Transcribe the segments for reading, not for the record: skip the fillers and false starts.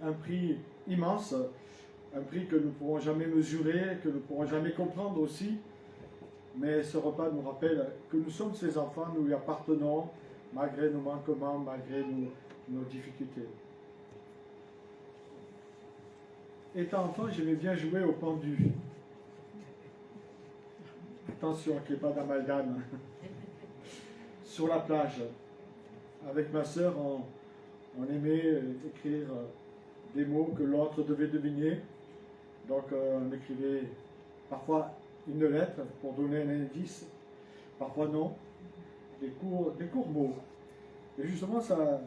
un prix immense, un prix que nous ne pourrons jamais mesurer, que nous ne pourrons jamais comprendre aussi. Mais ce repas nous rappelle que nous sommes ses enfants, nous lui appartenons, malgré nos manquements, malgré nos difficultés. Étant enfant, j'aimais bien jouer au pendu. Attention qu'il n'y ait pas d'amalgame. Sur la plage, avec ma sœur, on aimait écrire des mots que l'autre devait deviner. Donc on écrivait parfois une lettre pour donner un indice, parfois non, des courts mots. Et justement, ça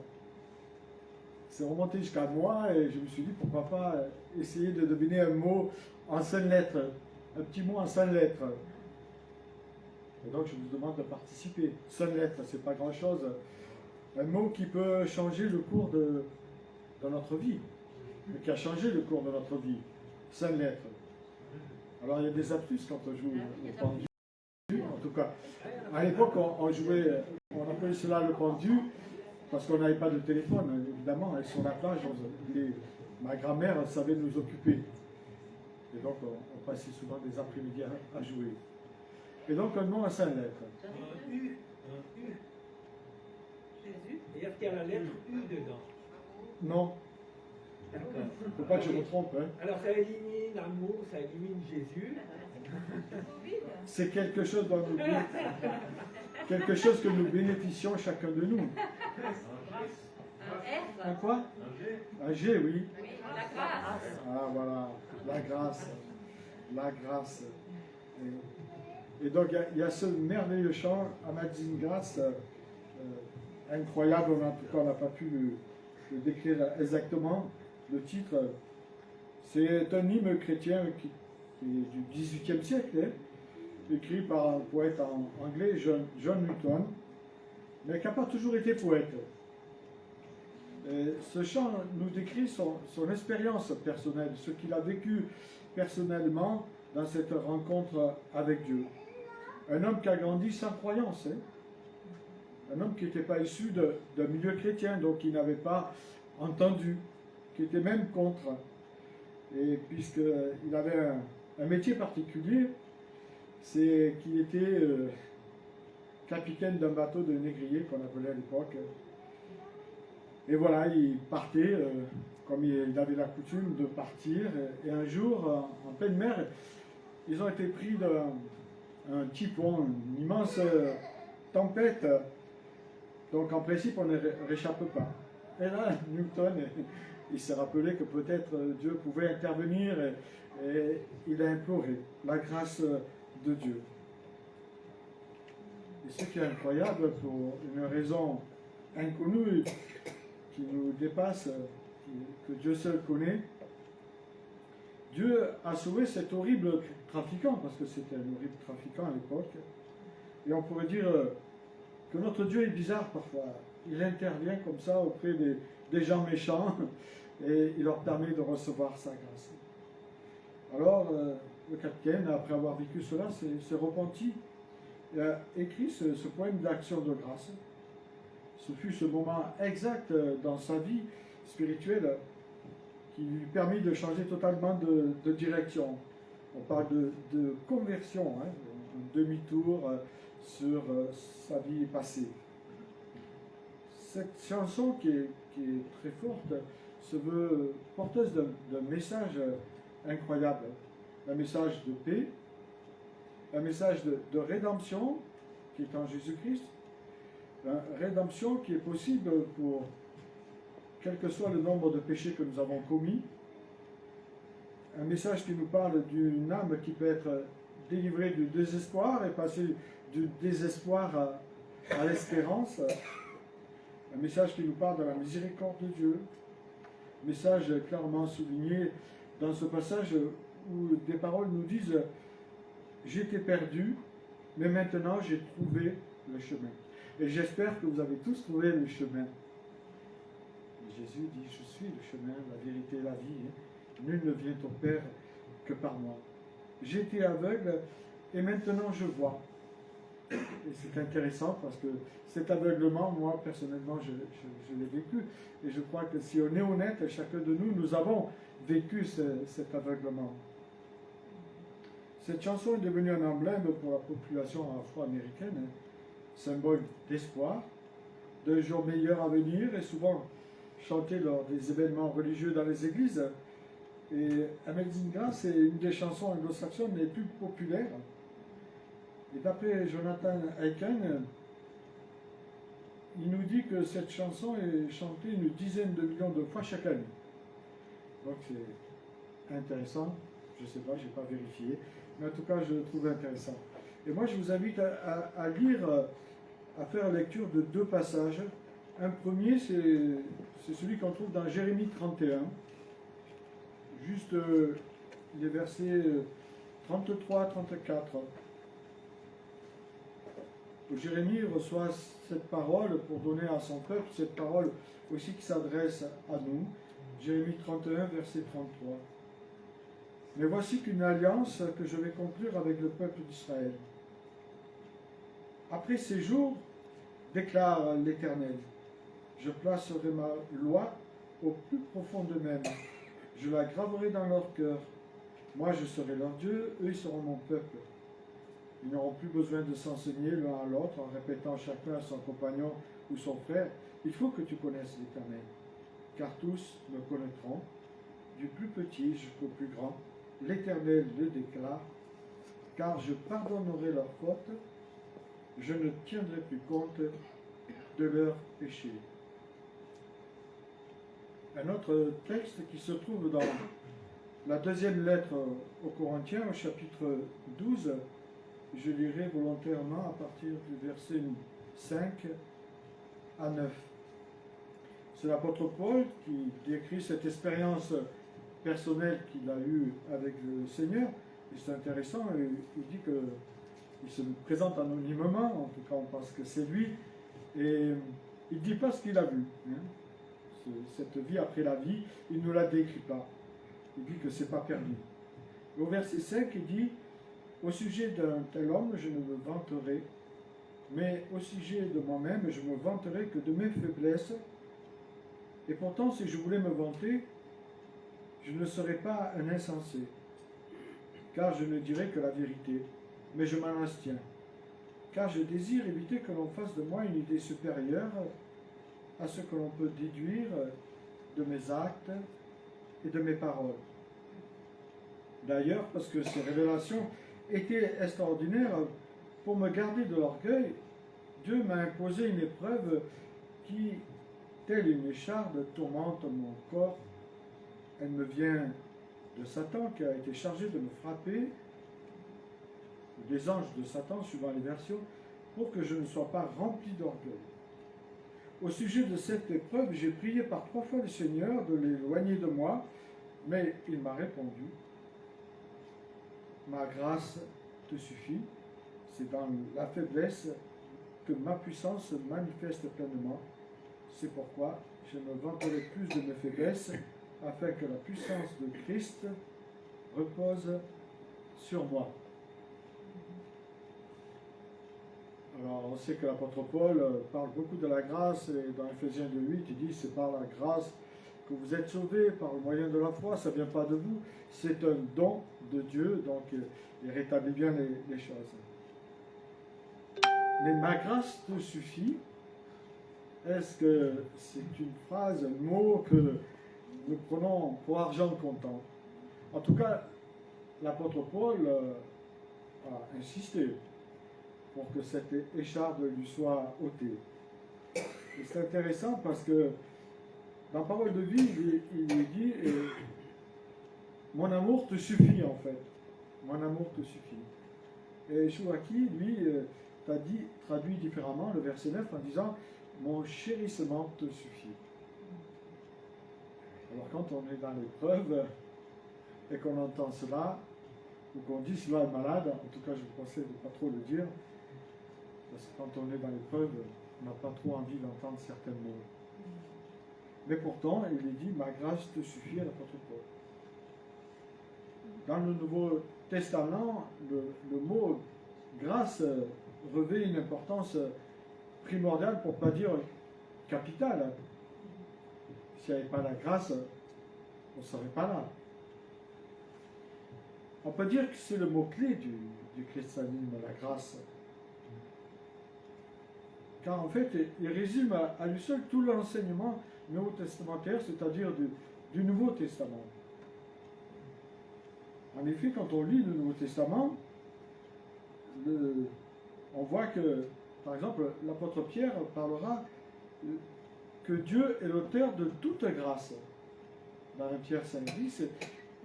s'est remonté jusqu'à moi et je me suis dit pourquoi pas essayer de deviner un mot en 5 lettres, un petit mot en 5 lettres. Et donc je vous demande de participer. 5 lettres, c'est pas grand chose. Un mot qui peut changer le cours de notre vie, mais qui a changé le cours de notre vie. 5 lettres. Alors il y a des astuces quand on joue au pendu. En tout cas, à l'époque on jouait, on appelait cela le pendu, parce qu'on n'avait pas de téléphone, évidemment, et sur la plage, ma grand-mère savait nous occuper. Et donc on passait souvent des après-midi à jouer. Et donc un nom à 5 lettres. Un U. Jésus. Et est-ce qu'il y a la lettre U dedans? Non. Il ne faut pas que je me trompe. Hein. Alors ça élimine l'amour, ça élimine Jésus. C'est quelque chose dont nous, quelque chose que nous bénéficions chacun de nous. Un quoi? Un G, oui. La grâce. Ah voilà, la grâce. La grâce. Et donc il y a ce merveilleux chant, Amazing Grace, incroyable, en tout cas on n'a pas pu le décrire exactement. Le titre, c'est un hymne chrétien qui est du XVIIIe siècle, hein, écrit par un poète anglais, John Newton, mais qui n'a pas toujours été poète. Et ce chant nous décrit son expérience personnelle, ce qu'il a vécu personnellement dans cette rencontre avec Dieu. Un homme qui a grandi sans croyance, hein, un homme qui n'était pas issu d'un milieu chrétien, donc qui n'avait pas entendu, qui était même contre. Et puisqu'il avait un métier particulier, c'est qu'il était capitaine d'un bateau de négrier qu'on appelait à l'époque. Et voilà, il partait, comme il avait la coutume de partir, et un jour, en pleine mer, ils ont été pris d'un typhon, une immense tempête. Donc en principe, on ne réchappe pas. Et là, Newton, il s'est rappelé que peut-être Dieu pouvait intervenir et il a imploré la grâce de Dieu. Et ce qui est incroyable, pour une raison inconnue qui nous dépasse, que Dieu seul connaît, Dieu a sauvé cet horrible trafiquant, parce que c'était un horrible trafiquant à l'époque. Et on pourrait dire que notre Dieu est bizarre parfois. Il intervient comme ça auprès des gens méchants et il leur permet de recevoir sa grâce. Alors, le capitaine, après avoir vécu cela, s'est repenti. Il a écrit ce poème d'action de grâce. Ce fut ce moment exact dans sa vie spirituelle qui lui permit de changer totalement de direction. On parle de conversion, hein, un demi-tour sur sa vie passée. Cette chanson qui est très forte se veut porteuse d'un message incroyable, un message de paix, un message de rédemption qui est en Jésus-Christ, une rédemption qui est possible pour quel que soit le nombre de péchés que nous avons commis, un message qui nous parle d'une âme qui peut être délivrée du désespoir et passer du désespoir à l'espérance, un message qui nous parle de la miséricorde de Dieu, un message clairement souligné dans ce passage où des paroles nous disent « J'étais perdu, mais maintenant j'ai trouvé le chemin. » Et j'espère que vous avez tous trouvé le chemin. Et Jésus dit « Je suis le chemin, la vérité et la vie. Nul ne vient au Père que par moi. J'étais aveugle et maintenant je vois. Et c'est intéressant parce que cet aveuglement, moi personnellement, je l'ai vécu. Et je crois que si on est honnête, chacun de nous, nous avons vécu cet aveuglement. Cette chanson est devenue un emblème pour la population afro-américaine, symbole d'espoir, d'un jour meilleur à venir, et souvent chantée lors des événements religieux dans les églises. Et Amazing Grace est une des chansons anglo-saxonnes les plus populaires. Et d'après Jonathan Aiken, il nous dit que cette chanson est chantée une dizaine de millions de fois chaque année. Donc c'est intéressant, je ne sais pas, je n'ai pas vérifié, mais en tout cas je le trouve intéressant. Et moi je vous invite à lire, à faire lecture de deux passages. Un premier, c'est celui qu'on trouve dans Jérémie 31, juste les versets 33-34. Jérémie reçoit cette parole pour donner à son peuple, cette parole aussi qui s'adresse à nous. Jérémie 31, verset 33. Mais voici qu'une alliance que je vais conclure avec le peuple d'Israël. Après ces jours, déclare l'Éternel, je placerai ma loi au plus profond d'eux-mêmes. Je la graverai dans leur cœur. Moi, je serai leur Dieu, eux, ils seront mon peuple. Ils n'auront plus besoin de s'enseigner l'un à l'autre en répétant chacun à son compagnon ou son frère. Il faut que tu connaisses l'Éternel, car tous me connaîtront, du plus petit jusqu'au plus grand. L'Éternel le déclare, car je pardonnerai leurs fautes, je ne tiendrai plus compte de leurs péchés. Un autre texte qui se trouve dans la deuxième lettre aux Corinthiens, au chapitre 12, je lirai volontairement à partir du verset 5 à 9. C'est l'apôtre Paul qui décrit cette expérience personnelle qu'il a eue avec le Seigneur. Et c'est intéressant, il dit qu'il se présente anonymement, en tout cas on pense que c'est lui, et il ne dit pas ce qu'il a vu. Cette vie après la vie, il ne la décrit pas. Il dit que ce n'est pas perdu. Au verset 5, il dit, au sujet d'un tel homme, je ne me vanterai, mais au sujet de moi-même, je me vanterai que de mes faiblesses. Et pourtant, si je voulais me vanter, je ne serais pas un insensé, car je ne dirais que la vérité, mais je m'en abstiens, car je désire éviter que l'on fasse de moi une idée supérieure à ce que l'on peut déduire de mes actes et de mes paroles. D'ailleurs, parce que ces révélations étaient extraordinaires, pour me garder de l'orgueil, Dieu m'a imposé une épreuve qui, telle une écharde, tourmente mon corps. Elle me vient de Satan qui a été chargé de me frapper, des anges de Satan, suivant les versions, pour que je ne sois pas rempli d'orgueil. Au sujet de cette épreuve, j'ai prié par 3 fois le Seigneur de l'éloigner de moi, mais il m'a répondu, ma grâce te suffit, c'est dans la faiblesse que ma puissance se manifeste pleinement. C'est pourquoi je me vanterai plus de mes faiblesses, afin que la puissance de Christ repose sur moi. Alors, on sait que l'apôtre Paul parle beaucoup de la grâce, et dans Ephésiens 2:8, il dit, c'est par la grâce que vous êtes sauvés, par le moyen de la foi, ça ne vient pas de vous, c'est un don de Dieu, donc il rétablit bien les choses. Mais ma grâce te suffit. Est-ce que c'est une phrase, un mot que nous prenons pour argent comptant? En tout cas, l'apôtre Paul a insisté pour que cette écharde lui soit ôtée. Et c'est intéressant parce que dans Parole de vie, il lui dit mon amour te suffit en fait. Mon amour te suffit. Et Chouaki, lui, traduit différemment le verset 9 en disant mon chérissement te suffit. Alors quand on est dans l'épreuve et qu'on entend cela, ou qu'on dit cela est malade, en tout cas je vous conseille de ne pas trop le dire, parce que quand on est dans l'épreuve, on n'a pas trop envie d'entendre certains mots. Mais pourtant, il est dit, ma grâce te suffit à l'apôtre Paul. Dans le Nouveau Testament, le mot grâce revêt une importance primordiale, pour ne pas dire capitale. S'il n'y avait pas la grâce, on ne serait pas là. On peut dire que c'est le mot-clé du christianisme, la grâce. Car en fait, il résume à lui seul tout l'enseignement néo-testamentaire, c'est-à-dire du Nouveau Testament. En effet, quand on lit le Nouveau Testament, on voit que, par exemple, l'apôtre Pierre parlera que Dieu est l'auteur de toute grâce. Dans 1 Pierre 5,10,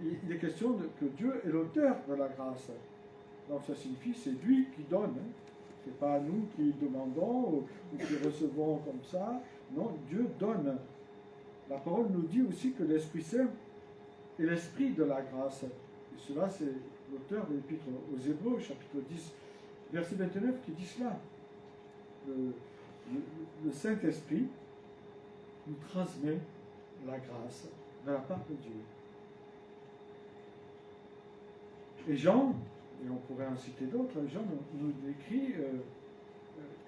il est question que Dieu est l'auteur de la grâce. Donc ça signifie c'est lui qui donne. Hein. Ce n'est pas nous qui demandons ou qui recevons comme ça. Non, Dieu donne. La parole nous dit aussi que l'Esprit Saint est l'Esprit de la grâce. Et cela, c'est l'auteur de l'Épître aux Hébreux, chapitre 10, verset 29, qui dit cela. Le Saint-Esprit nous transmet la grâce de la part de Dieu. Et Jean, et on pourrait en citer d'autres, Jean nous décrit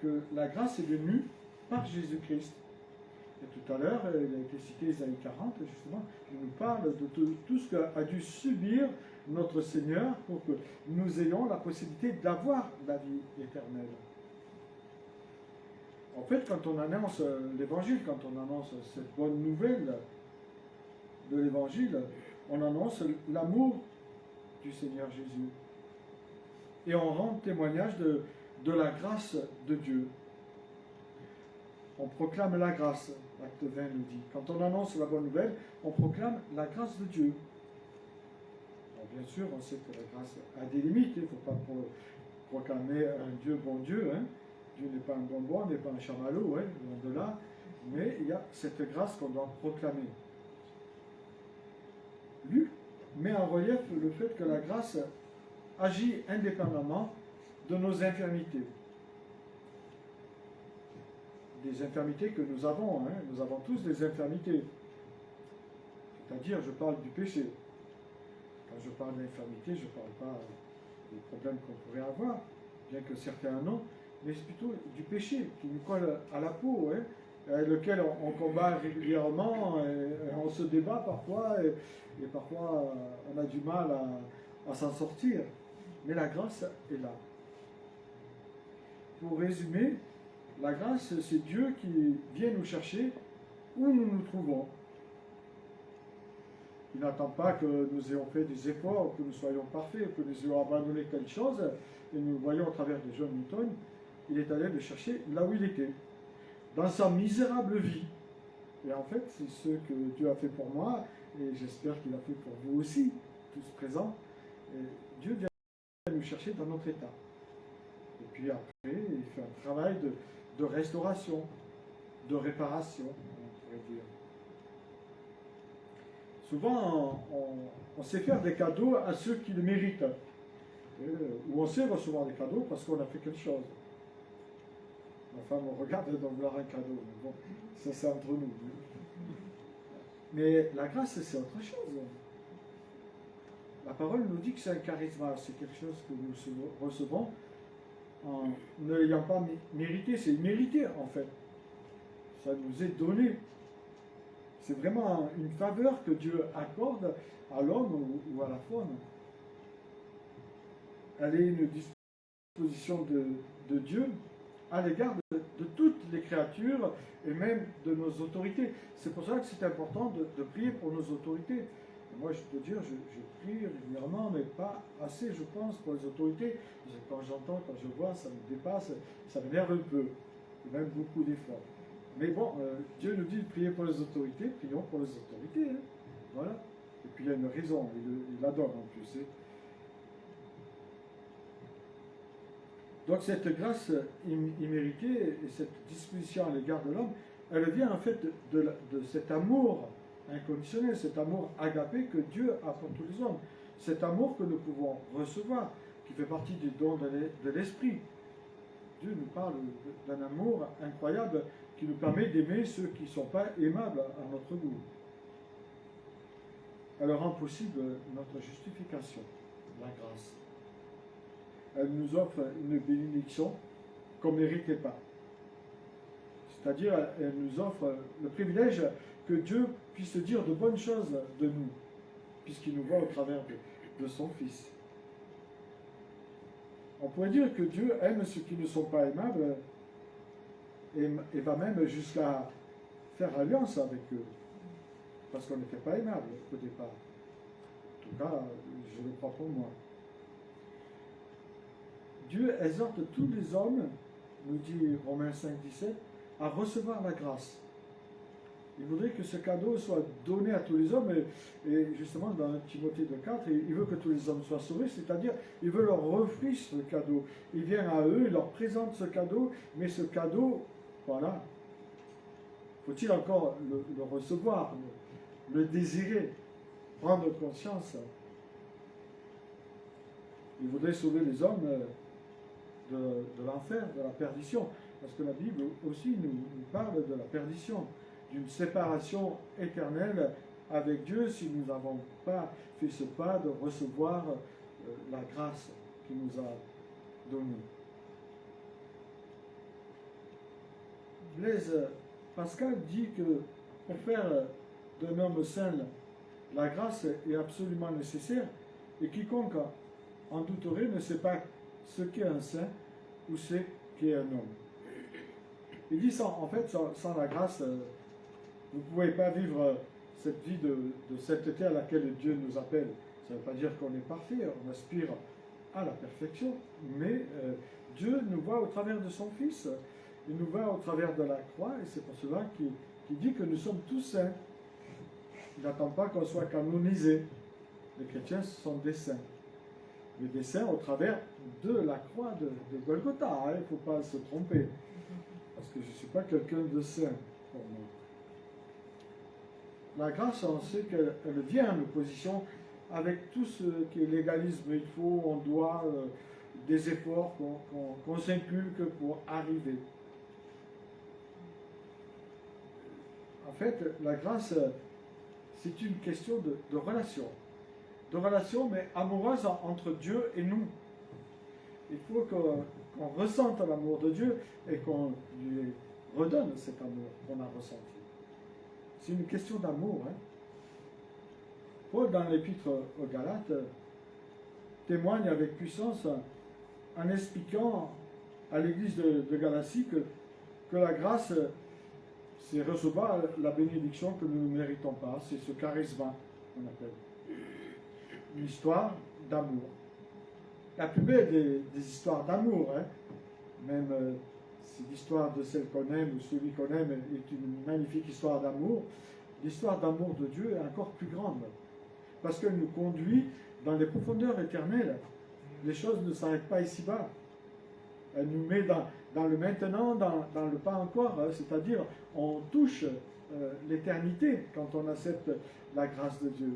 que la grâce est venue par Jésus-Christ. Et tout à l'heure, il a été cité Isaïe 40, justement, il nous parle de tout ce qu'a dû subir notre Seigneur pour que nous ayons la possibilité d'avoir la vie éternelle. En fait, quand on annonce l'Évangile, quand on annonce cette bonne nouvelle de l'Évangile, on annonce l'amour du Seigneur Jésus. Et on rend témoignage de la grâce de Dieu. On proclame la grâce, l'acte 20 nous dit. Quand on annonce la bonne nouvelle, on proclame la grâce de Dieu. Alors bien sûr, on sait que la grâce a des limites. Il ne faut pas proclamer un Dieu bon Dieu. Hein. Dieu n'est pas un bonbon, n'est pas un chamallow, hein, loin de là. Mais il y a cette grâce qu'on doit proclamer. Luc met en relief le fait que la grâce agit indépendamment de nos infirmités. Des infirmités que nous avons, hein. Nous avons tous des infirmités. C'est-à-dire, je parle du péché. Quand je parle d'infirmité, je ne parle pas des problèmes qu'on pourrait avoir, bien que certains en ont, mais c'est plutôt du péché qui nous colle à la peau, hein, avec lequel on combat régulièrement, et on se débat parfois, et parfois on a du mal à s'en sortir. Mais la grâce est là. Pour résumer, la grâce, c'est Dieu qui vient nous chercher où nous nous trouvons. Il n'attend pas que nous ayons fait des efforts, que nous soyons parfaits, que nous ayons abandonné quelque chose, et nous voyons au travers de John Newton, il est allé le chercher là où il était, dans sa misérable vie. Et en fait, c'est ce que Dieu a fait pour moi, et j'espère qu'il a fait pour vous aussi, tous présents. Et Dieu vient nous chercher dans notre état. Et puis après, il fait un travail de restauration, de réparation, on pourrait dire. Souvent, on sait faire des cadeaux à ceux qui le méritent. Ou on sait recevoir des cadeaux parce qu'on a fait quelque chose. Ma femme me regarde d'en vouloir un cadeau. Mais bon, ça c'est entre nous. Mais la grâce, c'est autre chose. La parole nous dit que c'est un charisme, c'est quelque chose que nous recevons en ne l'ayant pas mérité. C'est mérité en fait. Ça nous est donné. C'est vraiment une faveur que Dieu accorde à l'homme ou à la femme. Elle est une disposition de Dieu à l'égard de toutes les créatures et même de nos autorités. C'est pour ça que c'est important de prier pour nos autorités. Et moi, je peux dire, je prie régulièrement, mais pas assez, je pense, pour les autorités. Quand j'entends, quand je vois, ça me dépasse, ça m'énerve un peu, et même beaucoup d'efforts. Mais bon, Dieu nous dit de prier pour les autorités, prions pour les autorités. Hein. Voilà. Et puis il y a une raison, il la donne en plus. Hein. Donc cette grâce imméritée et cette disposition à l'égard de l'homme, elle vient en fait de cet amour inconditionnel, cet amour agapé que Dieu a pour tous les hommes. Cet amour que nous pouvons recevoir, qui fait partie du don de l'esprit. Dieu nous parle d'un amour incroyable qui nous permet d'aimer ceux qui ne sont pas aimables à notre goût. Elle rend possible notre justification, la grâce. Elle nous offre une bénédiction qu'on ne méritait pas. C'est-à-dire, elle nous offre le privilège que Dieu puisse dire de bonnes choses de nous, puisqu'il nous voit au travers de son Fils. On pourrait dire que Dieu aime ceux qui ne sont pas aimables et va même jusqu'à faire alliance avec eux, parce qu'on n'était pas aimable au départ. En tout cas, je le crois pour moi. Dieu exhorte tous les hommes, nous dit Romains 5, 17, à recevoir la grâce. Il voudrait que ce cadeau soit donné à tous les hommes, et justement dans Timothée 2,4, il veut que tous les hommes soient sauvés, c'est-à-dire il veut leur offrir ce cadeau. Il vient à eux, il leur présente ce cadeau, mais ce cadeau, voilà, faut-il encore le recevoir, le désirer, prendre conscience. Il voudrait sauver les hommes de l'enfer, de la perdition, parce que la Bible aussi nous parle de la perdition, d'une séparation éternelle avec Dieu si nous n'avons pas fait ce pas de recevoir la grâce qu'il nous a donnée. Blaise Pascal dit que pour faire d'un homme saint, la grâce est absolument nécessaire et quiconque en douterait ne sait pas ce qu'est un saint ou ce qu'est un homme. Il dit en fait, sans la grâce, vous ne pouvez pas vivre cette vie de sainteté à laquelle Dieu nous appelle. Ça ne veut pas dire qu'on est parfait, on aspire à la perfection, mais Dieu nous voit au travers de son Fils, il nous voit au travers de la croix, et c'est pour cela qu'il dit que nous sommes tous saints. Il n'attend pas qu'on soit canonisés. Les chrétiens sont des saints. Mais des saints au travers de la croix de Golgotha. Il ne faut pas se tromper. Parce que je ne suis pas quelqu'un de saint pour moi. La grâce, on sait qu'elle vient en opposition avec tout ce qui est légalisme. Il faut, on doit des efforts qu'on s'inculque pour arriver. En fait, la grâce, c'est une question de relation. De relation, mais amoureuse entre Dieu et nous. Il faut qu'on ressente l'amour de Dieu et qu'on lui redonne cet amour qu'on a ressenti. C'est une question d'amour. Paul, dans l'épître aux Galates, témoigne avec puissance en expliquant à l'église de Galatie que la grâce, c'est recevoir la bénédiction que nous ne méritons pas. C'est ce charisme qu'on appelle. Une histoire d'amour. La plus belle des histoires d'amour, même si l'histoire de celle qu'on aime ou celui qu'on aime est une magnifique histoire d'amour, l'histoire d'amour de Dieu est encore plus grande. Parce qu'elle nous conduit dans les profondeurs éternelles. Les choses ne s'arrêtent pas ici-bas. Elle nous met dans le maintenant, dans le pas encore, c'est-à-dire on touche l'éternité quand on accepte la grâce de Dieu.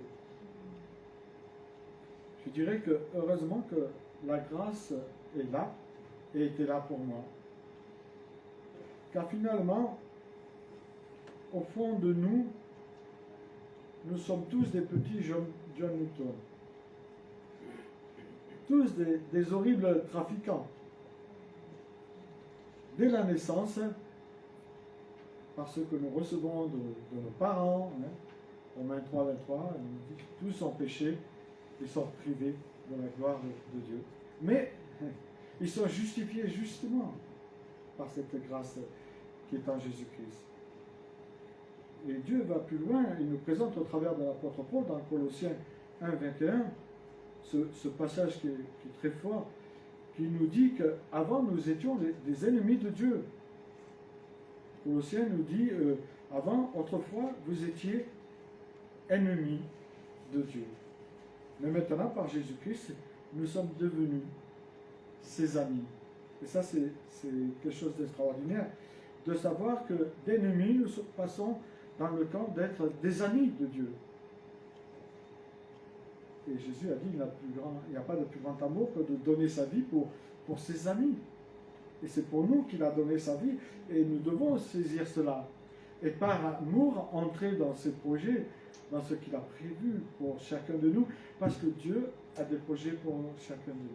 Je dirais que heureusement que la grâce est là et était là pour moi. Car finalement, au fond de nous, nous sommes tous des petits John Newton. Tous des horribles trafiquants. Dès la naissance, parce que nous recevons de nos parents, Romains 3, 23, il nous dit que tous ont péché et sont privés de la gloire de Dieu. Mais ils sont justifiés justement par cette grâce qui est en Jésus-Christ. Et Dieu va plus loin, il nous présente au travers de l'apôtre Paul dans Colossiens 1, 21, ce passage qui est très fort, qui nous dit qu'avant nous étions des ennemis de Dieu. Colossiens nous dit, avant, autrefois, vous étiez ennemis de Dieu. Mais maintenant, par Jésus-Christ, nous sommes devenus ses amis. Et ça, c'est quelque chose d'extraordinaire, de savoir que d'ennemis, nous passons dans le camp d'être des amis de Dieu. Et Jésus a dit, il n'y a pas de plus grand amour que de donner sa vie pour ses amis. Et c'est pour nous qu'il a donné sa vie, et nous devons saisir cela. Et par amour, entrer dans ses projets, dans ce qu'il a prévu pour chacun de nous, parce que Dieu a des projets pour chacun de nous.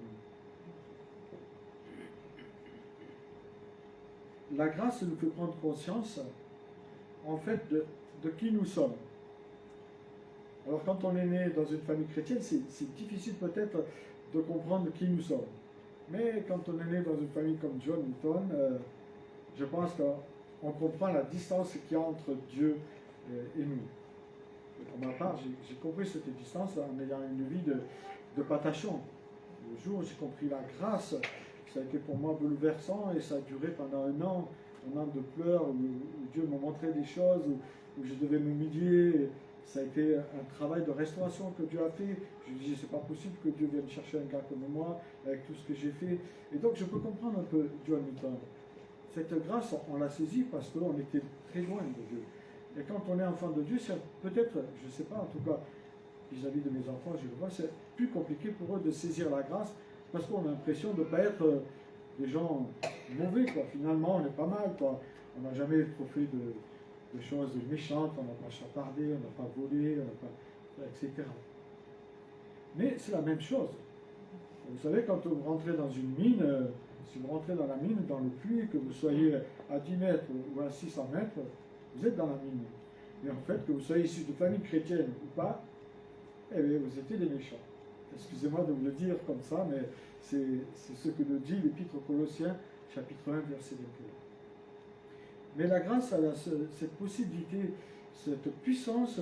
la grâce nous fait prendre conscience, en fait, de qui nous sommes. Alors, quand on est né dans une famille chrétienne, c'est difficile peut-être de comprendre qui nous sommes. Mais quand on est né dans une famille comme John Newton, je pense qu'on comprend la distance qu'il y a entre Dieu et nous. Et pour ma part, j'ai compris cette distance en ayant une vie de patachon. Le jour où j'ai compris la grâce, ça a été pour moi bouleversant et ça a duré pendant un an de pleurs où Dieu m'a montré des choses, où je devais m'humilier. Ça a été un travail de restauration que Dieu a fait. Je me disais, c'est pas possible que Dieu vienne chercher un gars comme moi, avec tout ce que j'ai fait. Et donc, je peux comprendre un peu John Newton. Cette grâce, on l'a saisie parce qu'on était très loin de Dieu. Et quand on est enfant de Dieu, c'est peut-être, je ne sais pas, en tout cas, vis-à-vis de mes enfants, je le vois, c'est plus compliqué pour eux de saisir la grâce parce qu'on a l'impression de ne pas être des gens mauvais, quoi. Finalement, on est pas mal, quoi. On n'a jamais trop fait de choses méchantes, on n'a pas chapardé, on n'a pas volé, on n'a pas, etc. Mais c'est la même chose. Vous savez, quand vous rentrez dans une mine, si vous rentrez dans la mine, dans le puits, que vous soyez à 10 mètres ou à 600 mètres, vous êtes dans la mine. Et en fait, que vous soyez issu de famille chrétienne ou pas, eh bien, vous étiez des méchants. Excusez-moi de vous le dire comme ça, mais c'est ce que nous dit l'Épître aux Colossiens, chapitre 1, verset 21. Mais la grâce a cette possibilité, cette puissance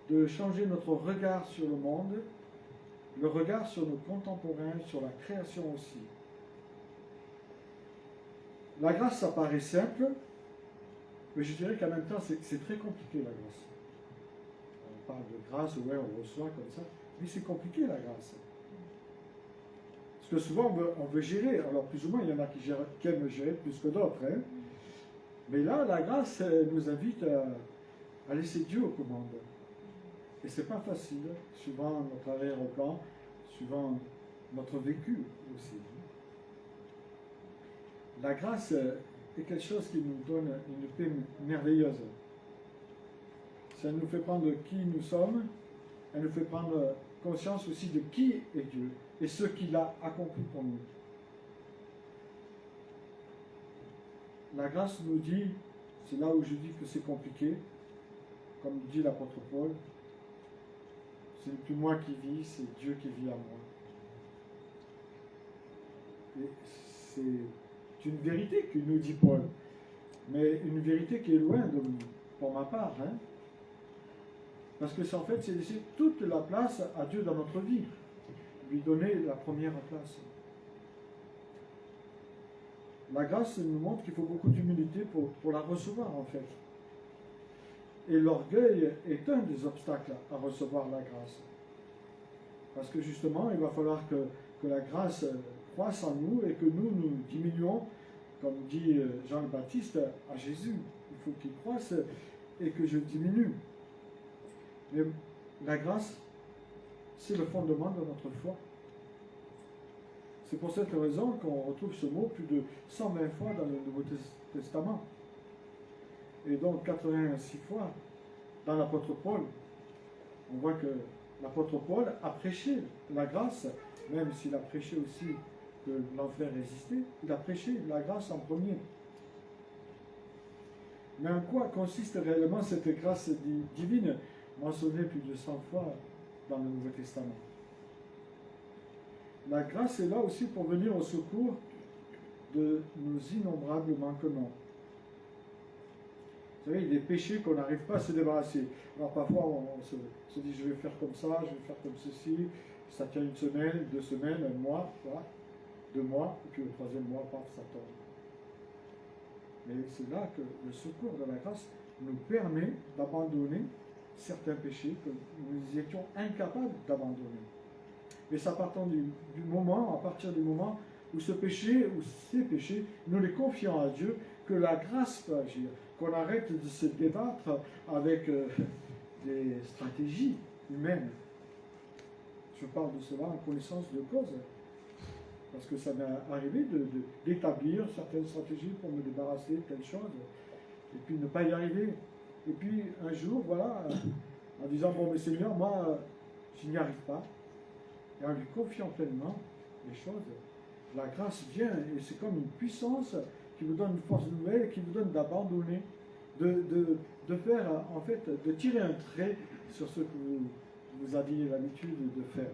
de changer notre regard sur le monde, le regard sur nos contemporains, sur la création aussi. La grâce, ça paraît simple, mais je dirais qu'en même temps, c'est très compliqué la grâce. On parle de grâce, ouais, on reçoit comme ça, mais c'est compliqué la grâce. Parce que souvent, on veut gérer, alors plus ou moins, il y en a qui aiment gérer plus que d'autres, hein. Mais là, la grâce nous invite à laisser Dieu aux commandes. Et c'est pas facile, suivant notre arrière-plan, suivant notre vécu aussi. La grâce est quelque chose qui nous donne une paix merveilleuse. Ça nous fait prendre qui nous sommes, elle nous fait prendre conscience aussi de qui est Dieu et ce qu'il a accompli pour nous. La grâce nous dit, c'est là où je dis que c'est compliqué, comme dit l'apôtre Paul, c'est plus moi qui vis, c'est Dieu qui vit à moi. Et c'est une vérité que nous dit Paul, mais une vérité qui est loin de nous, pour ma part. Hein. Parce que en fait, c'est laisser toute la place à Dieu dans notre vie, lui donner la première place. La grâce nous montre qu'il faut beaucoup d'humilité pour la recevoir, en fait. Et l'orgueil est un des obstacles à recevoir la grâce. Parce que justement, il va falloir que la grâce croisse en nous et que nous diminuons, comme dit Jean le Baptiste, à Jésus. Il faut qu'il croisse et que je diminue. Mais la grâce, c'est le fondement de notre foi. C'est pour cette raison qu'on retrouve ce mot plus de 120 fois dans le Nouveau Testament. Et donc 86 fois dans l'apôtre Paul. On voit que l'apôtre Paul a prêché la grâce, même s'il a prêché aussi que l'enfer existait, il a prêché la grâce en premier. Mais en quoi consiste réellement cette grâce divine, mentionnée plus de 100 fois dans le Nouveau Testament? La grâce est là aussi pour venir au secours de nos innombrables manquements. Vous savez, il y a des péchés qu'on n'arrive pas à se débarrasser. Alors parfois, on se dit, je vais faire comme ça, je vais faire comme ceci. Ça tient une semaine, 2 semaines, un mois, voilà, 2 mois, et puis le 3e mois, paf, ça tombe. Mais c'est là que le secours de la grâce nous permet d'abandonner certains péchés que nous étions incapables d'abandonner. Mais c'est à partir du moment où ce péché, ou ces péchés, nous les confions à Dieu, que la grâce peut agir, qu'on arrête de se débattre avec des stratégies humaines. Je parle de cela en connaissance de cause, parce que ça m'est arrivé d'établir certaines stratégies pour me débarrasser de telle chose, et puis ne pas y arriver. Et puis un jour, voilà, en disant, bon, mais Seigneur, moi, je n'y arrive pas. Et en lui confiant pleinement les choses, la grâce vient et c'est comme une puissance qui vous donne une force nouvelle, et qui vous donne d'abandonner, de faire, en fait, de tirer un trait sur ce que vous aviez l'habitude de faire.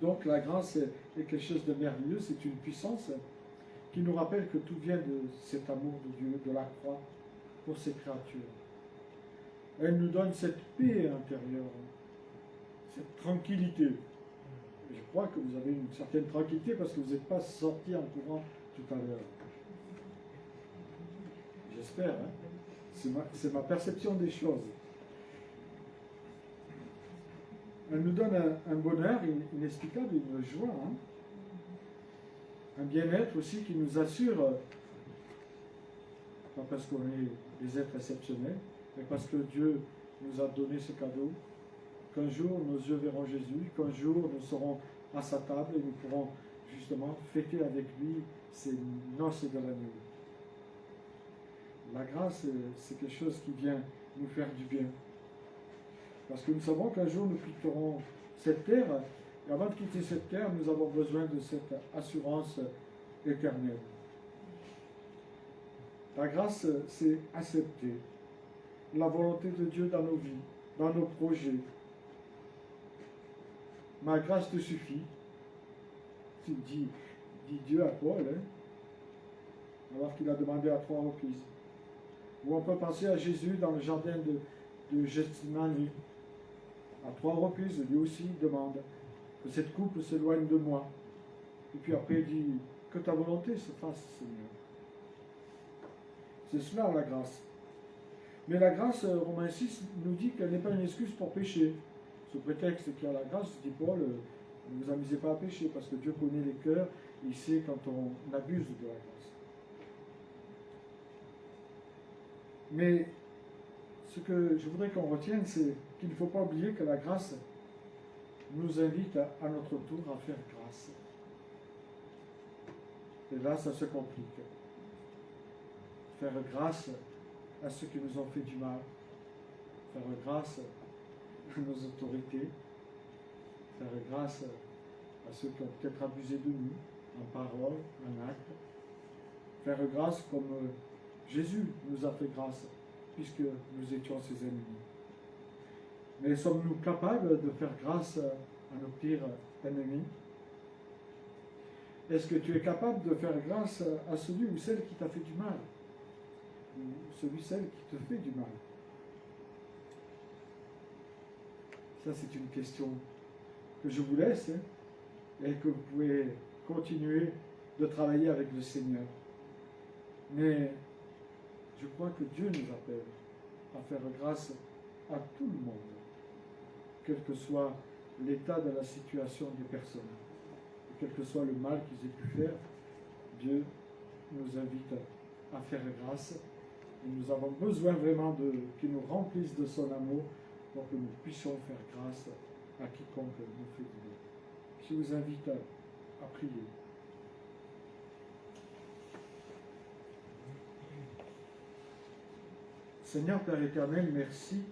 Donc la grâce est quelque chose de merveilleux, c'est une puissance qui nous rappelle que tout vient de cet amour de Dieu, de la croix pour ses créatures. Elle nous donne cette paix intérieure, cette tranquillité. Je crois que vous avez une certaine tranquillité parce que vous n'êtes pas sorti en courant tout à l'heure. J'espère, hein? C'est ma perception des choses. Elle nous donne un bonheur inexplicable, une joie, hein? Un bien-être aussi qui nous assure, pas parce qu'on est des êtres exceptionnels, mais parce que Dieu nous a donné ce cadeau, qu'un jour nos yeux verront Jésus, qu'un jour nous serons à sa table et nous pourrons justement fêter avec lui ces noces de l'agneau. La grâce, c'est quelque chose qui vient nous faire du bien. Parce que nous savons qu'un jour nous quitterons cette terre, et avant de quitter cette terre, nous avons besoin de cette assurance éternelle. La grâce, c'est accepter la volonté de Dieu dans nos vies, dans nos projets. Ma grâce te suffit, dit Dieu à Paul, hein, alors qu'il a demandé à 3 reprises. Ou on peut penser à Jésus dans le jardin de Gethsémani. À 3 reprises, lui aussi demande que cette coupe s'éloigne de moi. Et puis après, il dit que ta volonté se fasse, Seigneur. C'est cela la grâce. Mais la grâce, Romains 6 nous dit qu'elle n'est pas une excuse pour pécher. Sous prétexte qu'il y a la grâce, dit Paul, ne vous amusez pas à pécher, parce que Dieu connaît les cœurs, il sait quand on abuse de la grâce. Mais ce que je voudrais qu'on retienne, c'est qu'il ne faut pas oublier que la grâce nous invite à notre tour à faire grâce. Et là, ça se complique. Faire grâce à ceux qui nous ont fait du mal. Faire grâce à nos autorités. Faire grâce à ceux qui ont peut-être abusé de nous, en parole, en acte. Faire grâce comme Jésus nous a fait grâce, puisque nous étions ses ennemis. Mais sommes-nous capables de faire grâce à nos pires ennemis? Est-ce que tu es capable de faire grâce à celui ou celle qui t'a fait du mal? Ou celui, celle qui te fait du mal? Ça, c'est une question que je vous laisse, hein, et que vous pouvez continuer de travailler avec le Seigneur. Mais je crois que Dieu nous appelle à faire grâce à tout le monde, quel que soit l'état de la situation des personnes, et quel que soit le mal qu'ils aient pu faire. Dieu nous invite à faire grâce, et nous avons besoin vraiment qu'il nous remplisse de son amour pour que nous puissions faire grâce à quiconque nous fait du bien. Je vous invite à prier. Seigneur Père éternel, merci.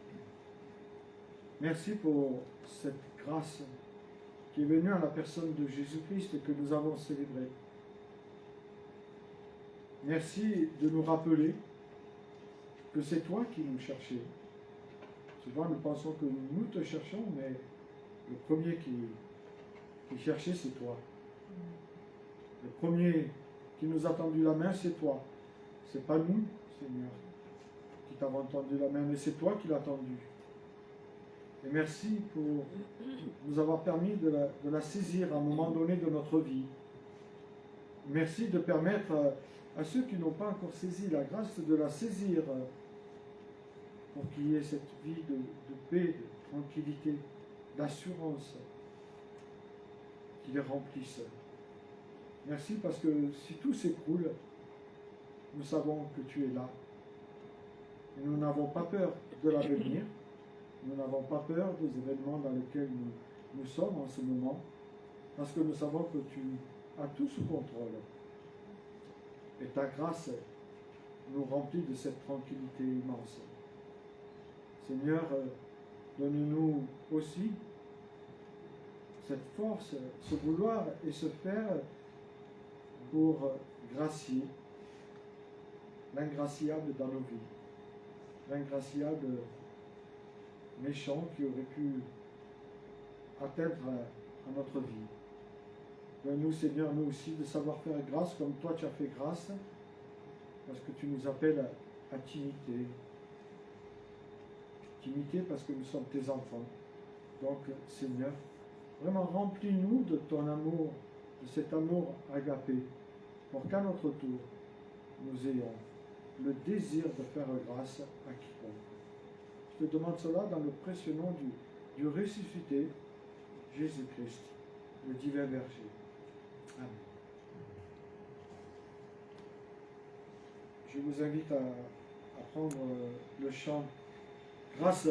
Merci pour cette grâce qui est venue à la personne de Jésus-Christ et que nous avons célébrée. Merci de nous rappeler que c'est toi qui nous cherchais. Souvent nous pensons que nous te cherchons, mais le premier qui cherchait, c'est toi. Le premier qui nous a tendu la main, c'est toi. C'est pas nous, Seigneur, qui t'avons tendu la main, mais c'est toi qui l'as tendu. Et merci pour nous avoir permis de la saisir à un moment donné de notre vie. Merci de permettre à ceux qui n'ont pas encore saisi la grâce de la saisir pour qu'il y ait cette vie de paix, de tranquillité, d'assurance qui les remplisse. Merci parce que si tout s'écroule, nous savons que tu es là. Et nous n'avons pas peur de l'avenir. Nous n'avons pas peur des événements dans lesquels nous sommes en ce moment, parce que nous savons que tu as tout sous contrôle. Et ta grâce nous remplit de cette tranquillité immense. Seigneur, donne-nous aussi cette force, ce vouloir et ce faire pour gracier l'ingraciable dans nos vies, l'ingraciable méchant qui aurait pu atteindre à notre vie. Donne-nous, Seigneur, nous aussi, de savoir faire grâce comme toi tu as fait grâce, parce que tu nous appelles à t'imiter. T'imiter parce que nous sommes tes enfants. Donc, Seigneur, vraiment remplis-nous de ton amour, de cet amour agapé, pour qu'à notre tour, nous ayons le désir de faire grâce à quiconque. Je te demande cela dans le précieux nom du ressuscité Jésus-Christ, le divin berger. Amen. Je vous invite à prendre le chant grâce